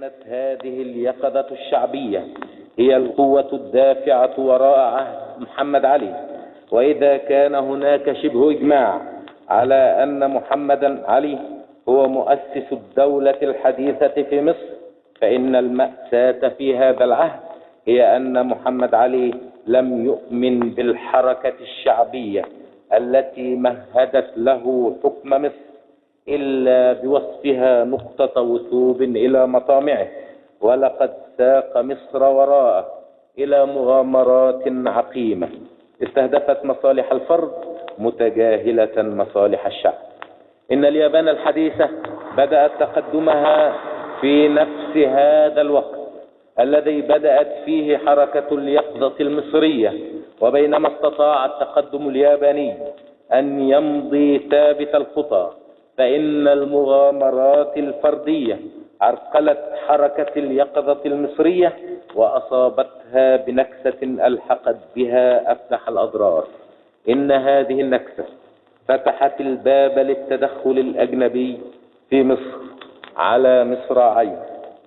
كانت هذه اليقظة الشعبية هي القوة الدافعة وراء عهد محمد علي، وإذا كان هناك شبه إجماع على أن محمدا علي هو مؤسس الدولة الحديثة في مصر، فإن المأساة في هذا العهد هي أن محمد علي لم يؤمن بالحركة الشعبية التي مهدت له حكم مصر إلا بوصفها نقطة وثوب إلى مطامعه، ولقد ساق مصر وراءه إلى مغامرات عقيمة استهدفت مصالح الفرد متجاهلة مصالح الشعب. إن اليابان الحديثة بدأت تقدمها في نفس هذا الوقت الذي بدأت فيه حركة اليقظة المصرية، وبينما استطاع التقدم الياباني أن يمضي ثابت الخطى، فإن المغامرات الفردية عرقلت حركة اليقظة المصرية وأصابتها بنكسة ألحقت بها أفلح الأضرار. إن هذه النكسة فتحت الباب للتدخل الأجنبي في مصر على مصراعين،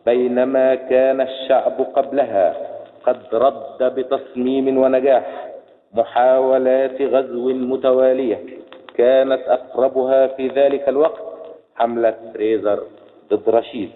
بينما كان الشعب قبلها قد رد بتصميم ونجاح محاولات غزو متوالية كانت أقربها في ذلك الوقت حملة فريزر ضد رشيد.